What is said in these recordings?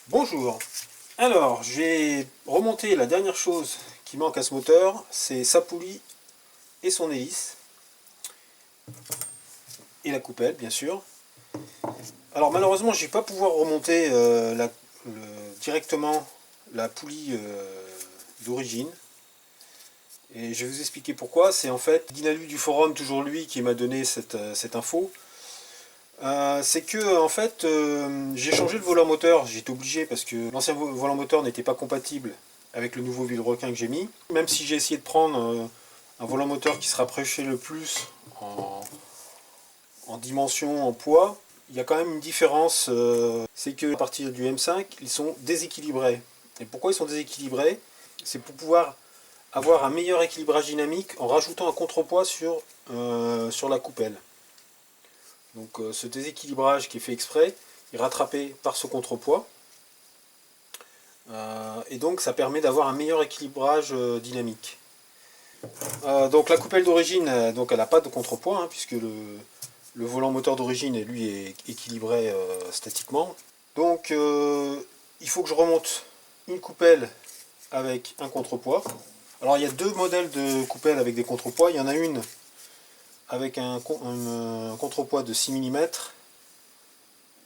Bonjour. Alors, j'ai remonté la dernière chose qui manque à ce moteur, c'est sa poulie et son hélice. Et la coupelle, bien sûr. Alors malheureusement, je ne vais pas pouvoir remonter directement la poulie d'origine. Et je vais vous expliquer pourquoi. C'est en fait Dinalu du forum, toujours lui, qui m'a donné cette info. C'est que en fait j'ai changé le volant moteur, j'étais obligé parce que l'ancien volant moteur n'était pas compatible avec le nouveau vilebrequin que j'ai mis. Même si j'ai essayé de prendre un volant moteur qui se rapprochait le plus en dimension, en poids, il y a quand même une différence, c'est que à partir du M5 ils sont déséquilibrés. Et pourquoi ils sont déséquilibrés? C'est pour pouvoir avoir un meilleur équilibrage dynamique en rajoutant un contrepoids sur la coupelle. Donc ce déséquilibrage qui est fait exprès est rattrapé par ce contrepoids. Et donc ça permet d'avoir un meilleur équilibrage dynamique. Donc la coupelle d'origine, donc elle n'a pas de contrepoids, hein, puisque le volant moteur d'origine lui est équilibré statiquement. Donc il faut que je remonte une coupelle avec un contrepoids. Alors il y a deux modèles de coupelles avec des contrepoids. Il y en a une avec un contrepoids de 6 mm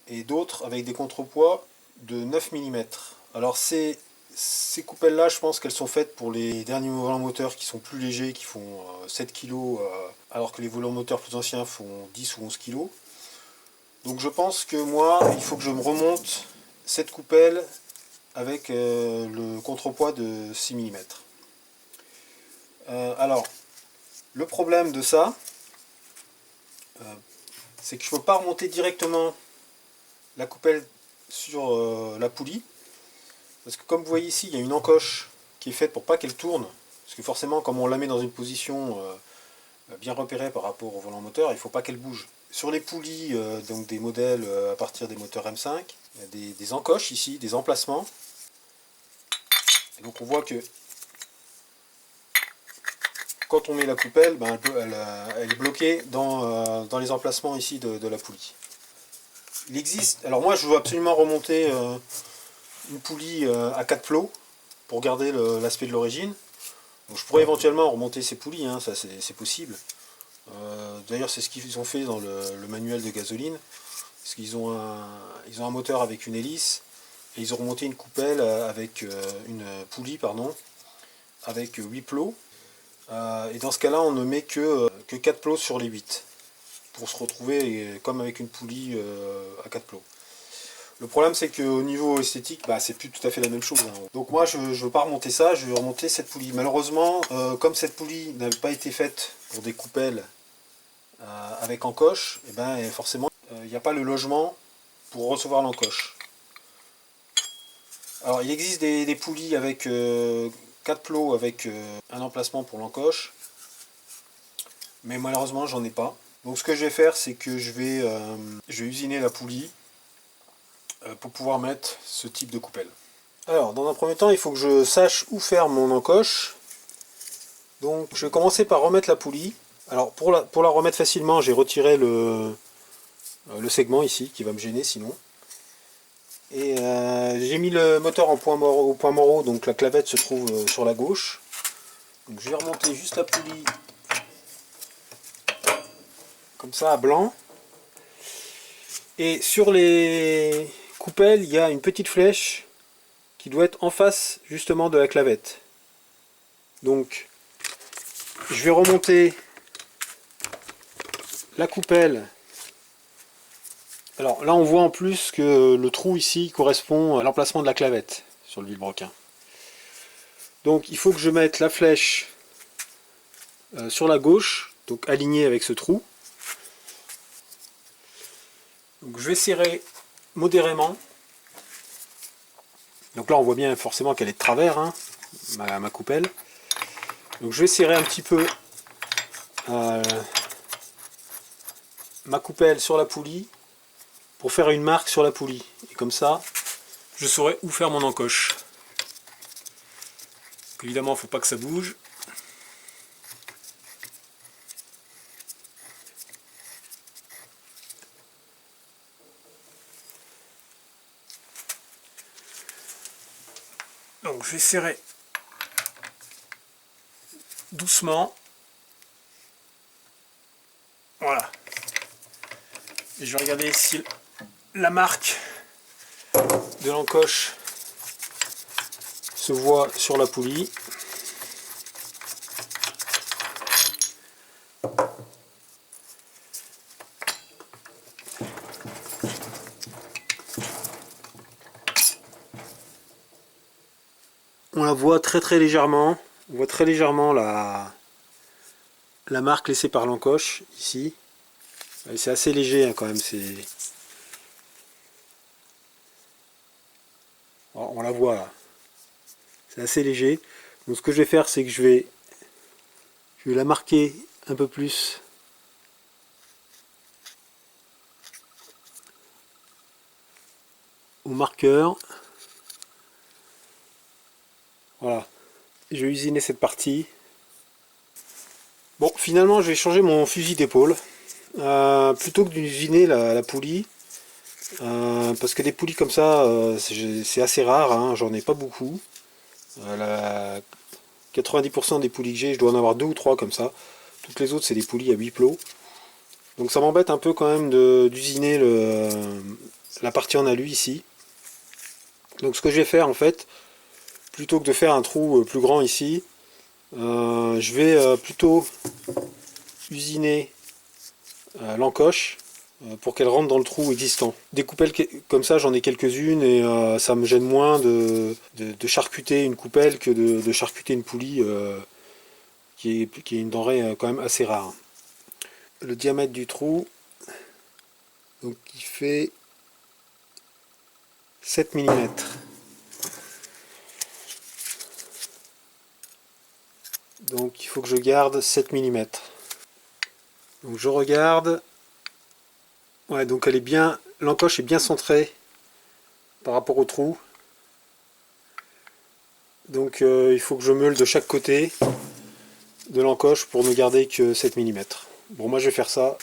et d'autres avec des contrepoids de 9 mm. Alors ces coupelles là, je pense qu'elles sont faites pour les derniers volants moteurs qui sont plus légers, qui font 7 kg, alors que les volants moteurs plus anciens font 10 ou 11 kg. Donc je pense que moi, il faut que je me remonte cette coupelle avec le contrepoids de 6 mm. Alors, le problème de ça, c'est que je ne peux pas remonter directement la coupelle sur la poulie, parce que comme vous voyez ici, il y a une encoche qui est faite pour pas qu'elle tourne, parce que forcément, comme on la met dans une position bien repérée par rapport au volant moteur, il ne faut pas qu'elle bouge. Sur les poulies, donc des modèles à partir des moteurs M5, il y a des encoches ici, des emplacements. Et donc on voit que quand on met la coupelle, ben elle est bloquée dans les emplacements ici de la poulie. Il existe, alors moi je veux absolument remonter une poulie à 4 plots pour garder l'aspect de l'origine. Donc je pourrais éventuellement remonter ces poulies, hein, ça c'est possible. D'ailleurs c'est ce qu'ils ont fait dans le manuel de gasoline, parce qu'ils ont un moteur avec une hélice, et ils ont remonté une coupelle avec une poulie, pardon, avec 8 plots. Et dans ce cas-là, on ne met que 4 plots sur les 8, pour se retrouver comme avec une poulie à 4 plots. Le problème, c'est qu'au niveau esthétique, bah, c'est plus tout à fait la même chose, hein. Donc moi, je ne veux pas remonter ça, je veux remonter cette poulie. Malheureusement, comme cette poulie n'avait pas été faite pour des coupelles avec encoche, et ben, forcément, il n'y a pas le logement pour recevoir l'encoche. Alors, il existe des poulies avec 4 plots avec un emplacement pour l'encoche, mais malheureusement, j'en ai pas. Donc ce que je vais faire, c'est que je vais usiner la poulie pour pouvoir mettre ce type de coupelle. Alors, dans un premier temps, il faut que je sache où faire mon encoche. Donc, je vais commencer par remettre la poulie. Alors, pour la remettre facilement, j'ai retiré le segment ici, qui va me gêner sinon. Et j'ai mis le moteur au point mort, donc la clavette se trouve sur la gauche. Donc, je vais remonter juste la poulie comme ça à blanc. Et sur les coupelles, il y a une petite flèche qui doit être en face justement de la clavette. Donc je vais remonter la coupelle. Alors là on voit en plus que le trou ici correspond à l'emplacement de la clavette sur le vilebrequin. Donc il faut que je mette la flèche sur la gauche, donc alignée avec ce trou. Donc je vais serrer modérément. Donc là on voit bien forcément qu'elle est de travers, hein, ma coupelle. Donc je vais serrer un petit peu ma coupelle sur la poulie pour faire une marque sur la poulie. Et comme ça, je saurai où faire mon encoche. Donc évidemment, il ne faut pas que ça bouge. Donc je vais serrer doucement. Voilà. Et je vais regarder si la marque de l'encoche se voit sur la poulie. On la voit très légèrement. On voit très légèrement la marque laissée par l'encoche ici. C'est assez léger hein, quand même. On la voit là. C'est assez léger. Donc ce que je vais faire, c'est que je vais la marquer un peu plus au marqueur. Voilà. Je vais usiner cette partie. Bon, finalement, je vais changer mon fusil d'épaule. Plutôt que d'usiner la poulie, parce que des poulies comme ça, c'est assez rare, hein, j'en ai pas beaucoup. 90% des poulies que j'ai, je dois en avoir 2 ou 3 comme ça. Toutes les autres, c'est des poulies à 8 plots. Donc ça m'embête un peu quand même d'usiner la partie en alu ici. Donc ce que je vais faire en fait, plutôt que de faire un trou plus grand ici, je vais plutôt usiner l'encoche pour qu'elle rentre dans le trou existant. Des coupelles comme ça, j'en ai quelques-unes et ça me gêne moins de charcuter une coupelle que de charcuter une poulie qui est une denrée quand même assez rare. Le diamètre du trou, donc il fait 7 mm. Donc il faut que je garde 7 mm. Donc je regarde. Ouais, donc elle est bien, l'encoche est bien centrée par rapport au trou. Donc il faut que je meule de chaque côté de l'encoche pour ne garder que 7 mm. Bon, moi je vais faire ça.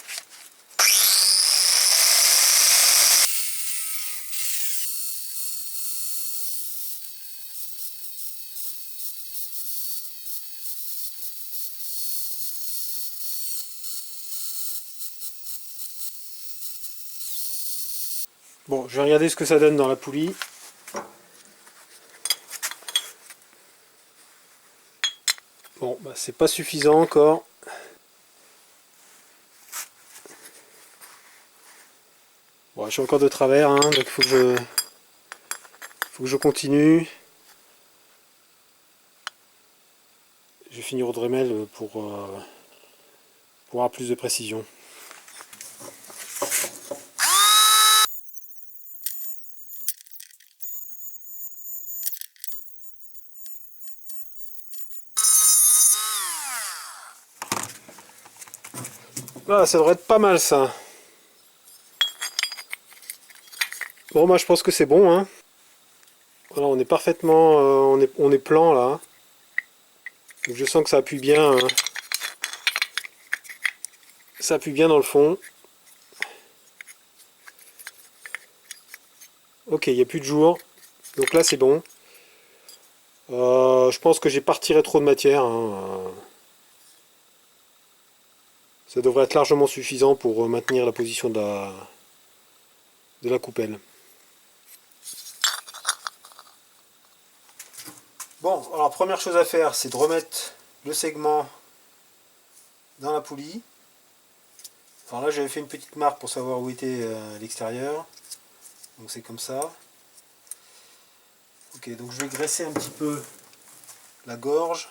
Bon, je vais regarder ce que ça donne dans la poulie. Bon, bah, c'est pas suffisant encore. Bon, je suis encore de travers, hein, donc il faut que je continue. Je vais finir au Dremel pour avoir plus de précision. Ah, ça devrait être pas mal ça. Bon, moi je pense que c'est bon, hein. Voilà, on est parfaitement, on est plan là. Donc, je sens que ça appuie bien, hein. Ça appuie bien dans le fond. Ok, il n'y a plus de jour. Donc là c'est bon. Je pense que j'ai pas retiré trop de matière, hein. Ça devrait être largement suffisant pour maintenir la position de la coupelle. Bon, alors première chose à faire, c'est de remettre le segment dans la poulie. Alors là j'avais fait une petite marque pour savoir où était l'extérieur. Donc c'est comme ça. Ok, donc je vais graisser un petit peu la gorge.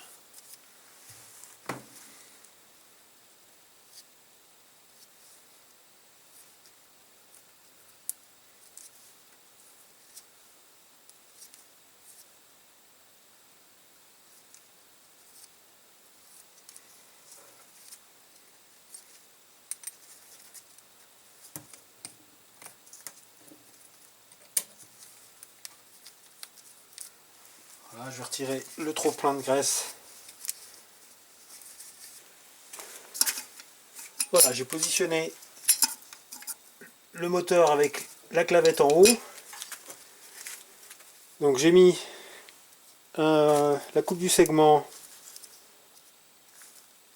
Voilà, je vais retirer le trop plein de graisse. Voilà, j'ai positionné le moteur avec la clavette en haut. Donc j'ai mis la coupe du segment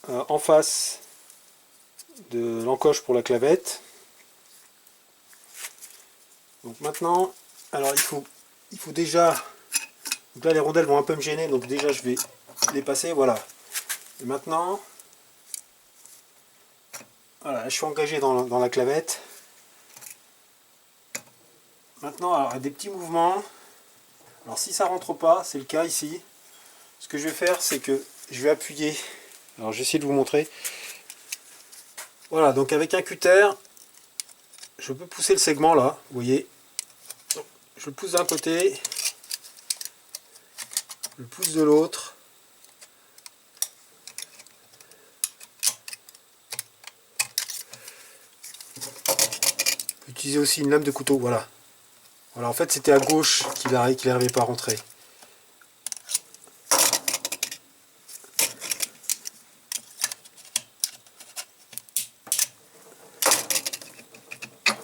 en face de l'encoche pour la clavette. Donc maintenant, alors il faut déjà, donc là les rondelles vont un peu me gêner, donc déjà je vais les passer, voilà. Et maintenant, voilà, je suis engagé dans la clavette. Maintenant, alors, des petits mouvements. Alors si ça rentre pas, c'est le cas ici. Ce que je vais faire, c'est que je vais appuyer. Alors je vais essayer de vous montrer. Voilà, donc avec un cutter, je peux pousser le segment là, vous voyez. Je le pousse d'un côté, je le pousse de l'autre. Utiliser aussi une lame de couteau, voilà. Voilà, en fait c'était à gauche qu'il n'arrivait pas à rentrer.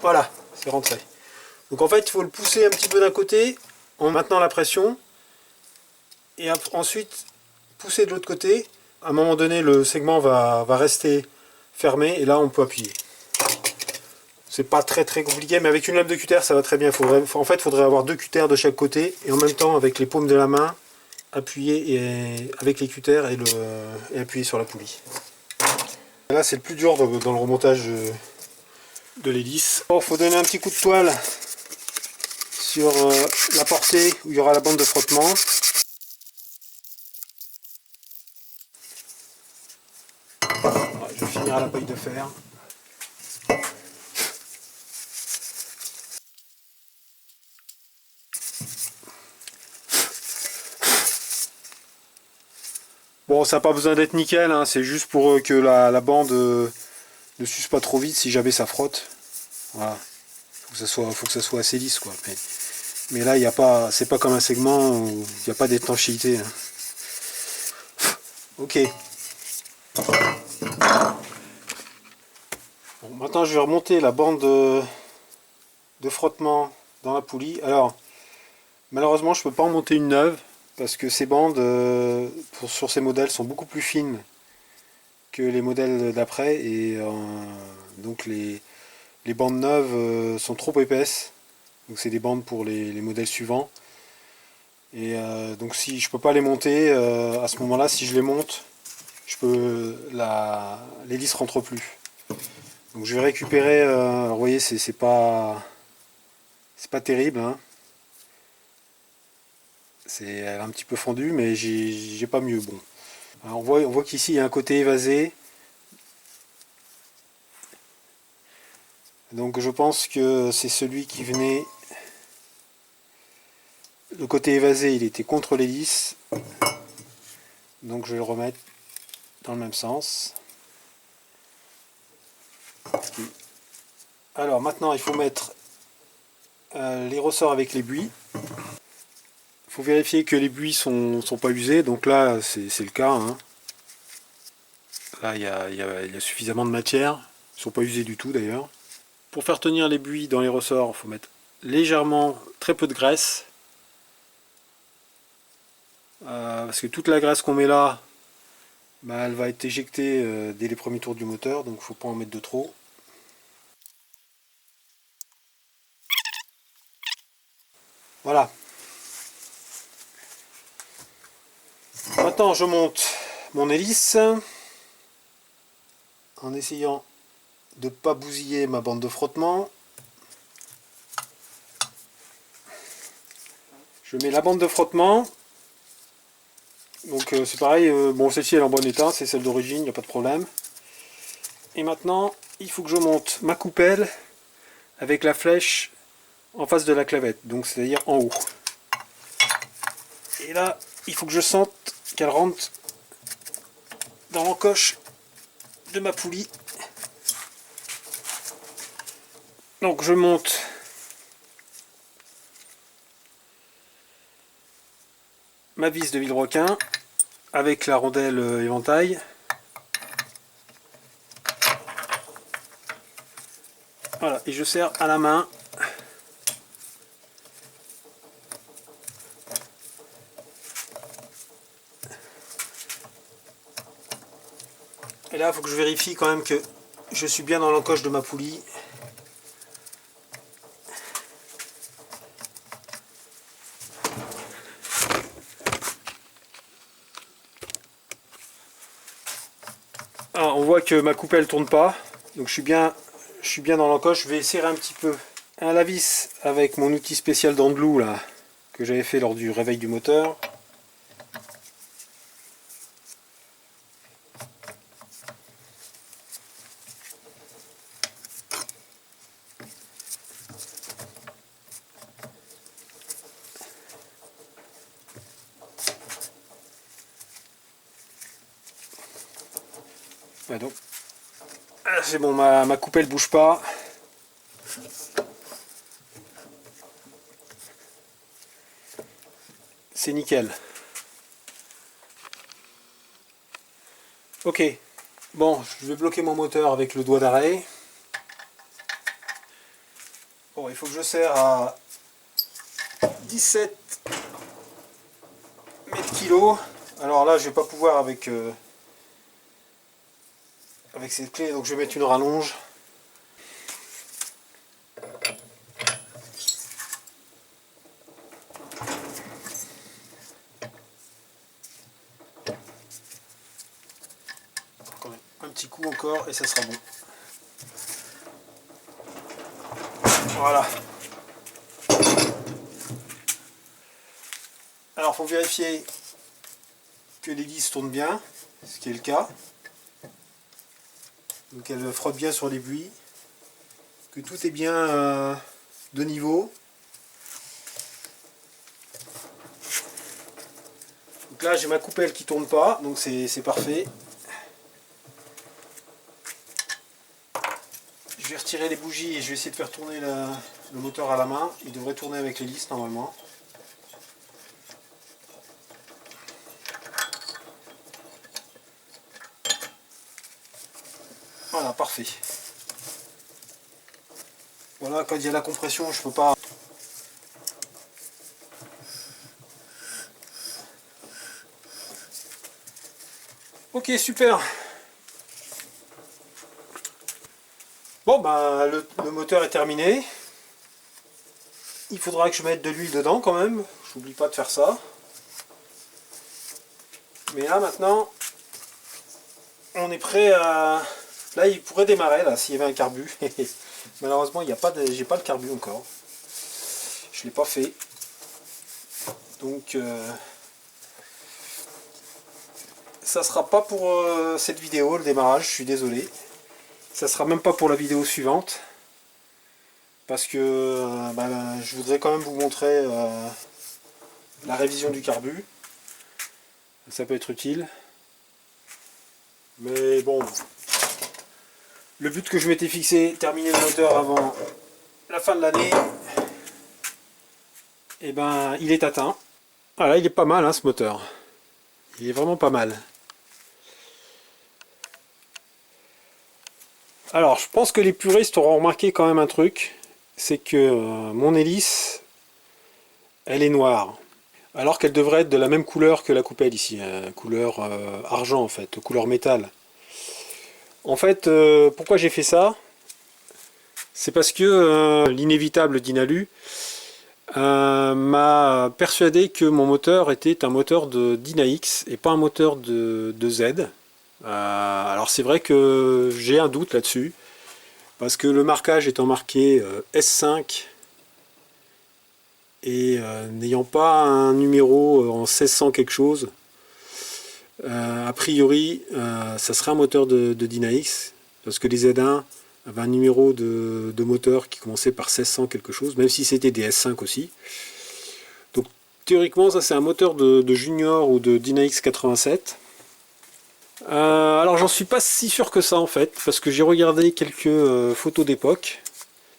Voilà, c'est rentré. Donc en fait il faut le pousser un petit peu d'un côté en maintenant la pression et ensuite pousser de l'autre côté. À un moment donné le segment va rester fermé et là on peut appuyer. C'est pas très compliqué, mais avec une lame de cutter ça va très bien. En fait il faudrait avoir 2 cutters de chaque côté et en même temps avec les paumes de la main appuyer avec les cutters et appuyer sur la poulie. Là c'est le plus dur dans le remontage de l'hélice. Il faut donner un petit coup de toile sur la portée où il y aura la bande de frottement. Je vais finir à la paille de fer. Bon, ça n'a pas besoin d'être nickel, hein, c'est juste pour que la bande ne s'use pas trop vite si jamais ça frotte. Voilà. Faut que ça soit assez lisse, quoi. Mais là, il y a pas, c'est pas comme un segment où il n'y a pas d'étanchéité. Hein. Ok. Bon, maintenant, je vais remonter la bande de frottement dans la poulie. Alors, malheureusement, je peux pas en monter une neuve parce que ces bandes sur ces modèles sont beaucoup plus fines que les modèles d'après et donc les bandes neuves sont trop épaisses. Donc c'est des bandes pour les modèles suivants. Et donc si je peux pas les monter, à ce moment-là, si je les monte, l'hélice rentre plus. Donc je vais récupérer. Alors vous voyez, c'est pas terrible. Hein. Elle est un petit peu fendue, mais j'ai pas mieux. Bon. Alors on voit qu'ici il y a un côté évasé. Donc je pense que c'est celui qui venait. Le côté évasé, il était contre l'hélice. Donc je vais le remettre dans le même sens. Alors maintenant il faut mettre les ressorts avec les buis. Il faut vérifier que les buis sont pas usés. Donc là c'est le cas. Hein. Là il y a suffisamment de matière. Ils ne sont pas usés du tout d'ailleurs. Pour faire tenir les buis dans les ressorts, il faut mettre légèrement très peu de graisse. Parce que toute la graisse qu'on met là, bah, elle va être éjectée dès les premiers tours du moteur. Donc il ne faut pas en mettre de trop. Voilà. Maintenant je monte mon hélice en essayant de ne pas bousiller ma bande de frottement. Je mets la bande de frottement. Donc c'est pareil, bon celle-ci elle est en bon état, c'est celle d'origine, il n'y a pas de problème. Et maintenant il faut que je monte ma coupelle avec la flèche en face de la clavette, donc c'est-à-dire en haut. Et là il faut que je sente qu'elle rentre dans l'encoche de ma poulie. Donc je monte ma vis de vilebrequin avec la rondelle éventail. Voilà, et je serre à la main. Et là, il faut que je vérifie quand même que je suis bien dans l'encoche de ma poulie. Ah, on voit que ma coupelle tourne pas, donc je suis bien dans l'encoche. Je vais serrer un petit peu à la vis avec mon outil spécial d'Andlou là que j'avais fait lors du réveil du moteur. Ouais, donc c'est bon, ma coupelle bouge pas. C'est nickel. Ok, bon, je vais bloquer mon moteur avec le doigt d'arrêt. Bon, il faut que je serre à 17 mètres kg. Alors là, je vais pas pouvoir avec cette clé, donc je vais mettre une rallonge. Un petit coup encore et ça sera bon. Voilà. Alors, il faut vérifier que l'hélice tourne bien, ce qui est le cas. Donc elle frotte bien sur les buis, que tout est bien de niveau. Donc là j'ai ma coupelle qui tourne pas, donc c'est parfait. Je vais retirer les bougies et je vais essayer de faire tourner le moteur à la main. Il devrait tourner avec l'hélice normalement. Voilà, parfait. Voilà, quand il y a la compression, je peux pas. Ok, super. Bon, ben, le moteur est terminé. Il faudra que je mette de l'huile dedans quand même. J'oublie pas de faire ça. Mais là, maintenant, on est prêt à... Là, il pourrait démarrer, là, s'il y avait un carbu. Malheureusement, il n'y a pas j'ai pas le carbu encore. Je ne l'ai pas fait. Donc, ça sera pas pour cette vidéo, le démarrage, je suis désolé. Ça sera même pas pour la vidéo suivante. Parce que je voudrais quand même vous montrer la révision du carbu. Ça peut être utile. Mais bon, le but que je m'étais fixé, terminer le moteur avant la fin de l'année, et ben il est atteint. Voilà, il est pas mal hein, ce moteur. Il est vraiment pas mal. Alors, je pense que les puristes auront remarqué quand même un truc, c'est que mon hélice, elle est noire. Alors qu'elle devrait être de la même couleur que la coupelle ici, couleur argent en fait, couleur métal. En fait, pourquoi j'ai fait ça? C'est parce que l'inévitable d'Inalu m'a persuadé que mon moteur était un moteur de Dyna-X et pas un moteur de Z. Alors c'est vrai que j'ai un doute là-dessus, parce que le marquage étant marqué S5 et n'ayant pas un numéro en 1600 quelque chose, a priori ça serait un moteur de Dyna-X, parce que les Z1 avaient un numéro de moteur qui commençait par 1600 quelque chose, même si c'était des S5 aussi. Donc théoriquement ça c'est un moteur de Junior ou de Dyna-X 87. Alors j'en suis pas si sûr que ça en fait, parce que j'ai regardé quelques photos d'époque,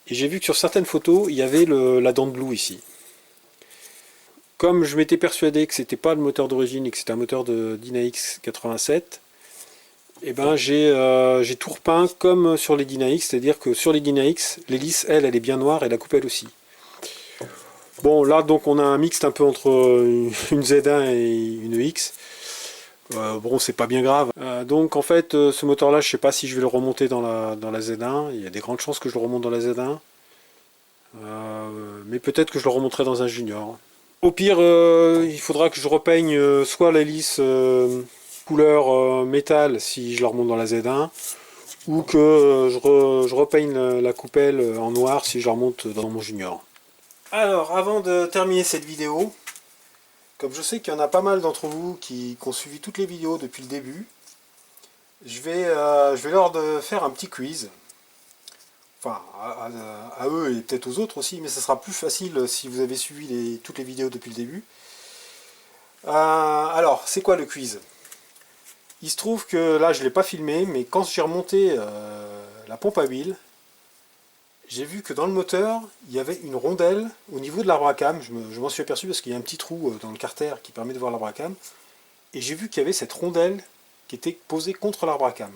et j'ai vu que sur certaines photos il y avait la dent de loup ici. Comme je m'étais persuadé que c'était pas le moteur d'origine et que c'était un moteur de Dyna-X 87, et ben j'ai tout repeint comme sur les Dyna-X, c'est-à-dire que sur les Dyna-X, l'hélice elle est bien noire et la coupelle aussi. Bon là donc on a un mixte un peu entre une Z1 et une X. Bon, c'est pas bien grave. Donc en fait, ce moteur-là, je sais pas si je vais le remonter dans la Z1. Il y a des grandes chances que je le remonte dans la Z1. Mais peut-être que je le remonterai dans un Junior. Au pire, il faudra que je repeigne soit l'hélice couleur métal si je la remonte dans la Z1, ou que je repeigne la coupelle en noir si je la remonte dans mon Junior. Alors, avant de terminer cette vidéo, comme je sais qu'il y en a pas mal d'entre vous qui ont suivi toutes les vidéos depuis le début, je vais leur faire un petit quiz. Enfin, à eux et peut-être aux autres aussi, mais ça sera plus facile si vous avez suivi toutes les vidéos depuis le début. Alors, c'est quoi le quiz? Il se trouve que là, je ne l'ai pas filmé, mais quand j'ai remonté la pompe à huile, j'ai vu que dans le moteur, il y avait une rondelle au niveau de l'arbre à cam. Je m'en suis aperçu parce qu'il y a un petit trou dans le carter qui permet de voir l'arbre à cam. Et j'ai vu qu'il y avait cette rondelle qui était posée contre l'arbre à cam.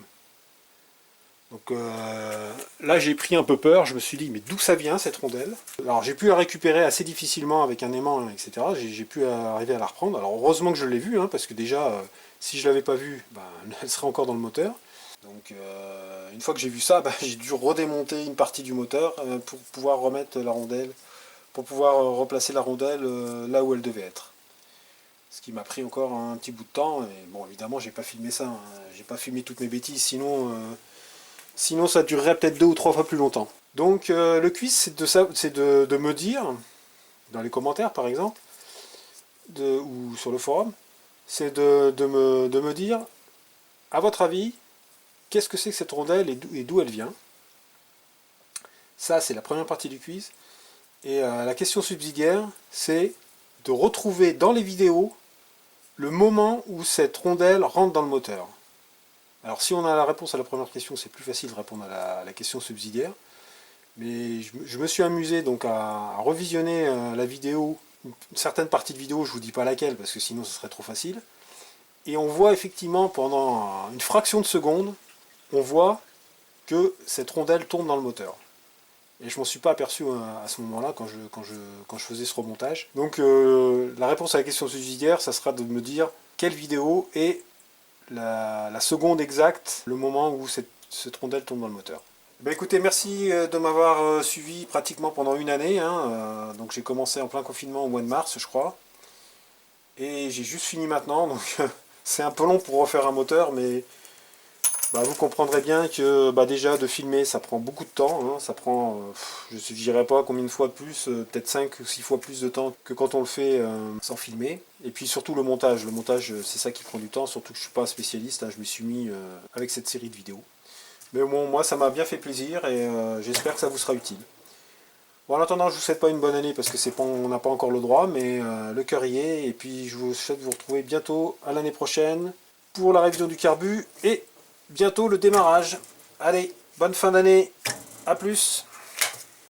Donc là j'ai pris un peu peur, je me suis dit mais d'où ça vient cette rondelle? Alors j'ai pu la récupérer assez difficilement avec un aimant, etc. J'ai pu arriver à la reprendre. Alors heureusement que je l'ai vue, hein, parce que déjà si je ne l'avais pas vue, ben, elle serait encore dans le moteur. Donc une fois que j'ai vu ça, ben, j'ai dû redémonter une partie du moteur pour pouvoir remettre la rondelle, pour pouvoir replacer la rondelle là où elle devait être. Ce qui m'a pris encore un petit bout de temps. Et bon évidemment j'ai pas filmé ça, hein. J'ai pas filmé toutes mes bêtises, sinon ça durerait peut-être 2 ou 3 fois plus longtemps. Donc le quiz c'est de me dire, dans les commentaires par exemple, ou sur le forum, c'est de me dire, à votre avis, qu'est-ce que c'est que cette rondelle et d'où elle vient. Ça c'est la première partie du quiz. Et la question subsidiaire, c'est de retrouver dans les vidéos le moment où cette rondelle rentre dans le moteur. Alors si on a la réponse à la première question, c'est plus facile de répondre à la question subsidiaire. Mais je me suis amusé donc à revisionner la vidéo, une certaine partie de vidéo, je vous dis pas laquelle parce que sinon ce serait trop facile. Et on voit effectivement pendant une fraction de seconde, on voit que cette rondelle tourne dans le moteur. Et je m'en suis pas aperçu à ce moment-là quand je faisais ce remontage. Donc la réponse à la question subsidiaire, ça sera de me dire quelle vidéo est la seconde exacte, le moment où cette rondelle tombe dans le moteur. Ben écoutez, merci de m'avoir suivi pratiquement pendant une année. Hein, donc j'ai commencé en plein confinement au mois de mars, je crois. Et j'ai juste fini maintenant. Donc c'est un peu long pour refaire un moteur, mais bah, vous comprendrez bien que bah, déjà de filmer, ça prend beaucoup de temps. Hein, ça prend, je ne dirais pas combien de fois de plus, peut-être 5 ou 6 fois plus de temps que quand on le fait sans filmer. Et puis surtout le montage. Le montage, c'est ça qui prend du temps, surtout que je ne suis pas un spécialiste. Hein, je me suis mis avec cette série de vidéos. Mais bon, moi, ça m'a bien fait plaisir et j'espère que ça vous sera utile. Bon, en attendant, je vous souhaite pas une bonne année parce que on n'a pas encore le droit, mais le cœur y est. Et puis, je vous souhaite de vous retrouver bientôt à l'année prochaine pour la révision du carbu et bientôt le démarrage. Allez, bonne fin d'année, à plus!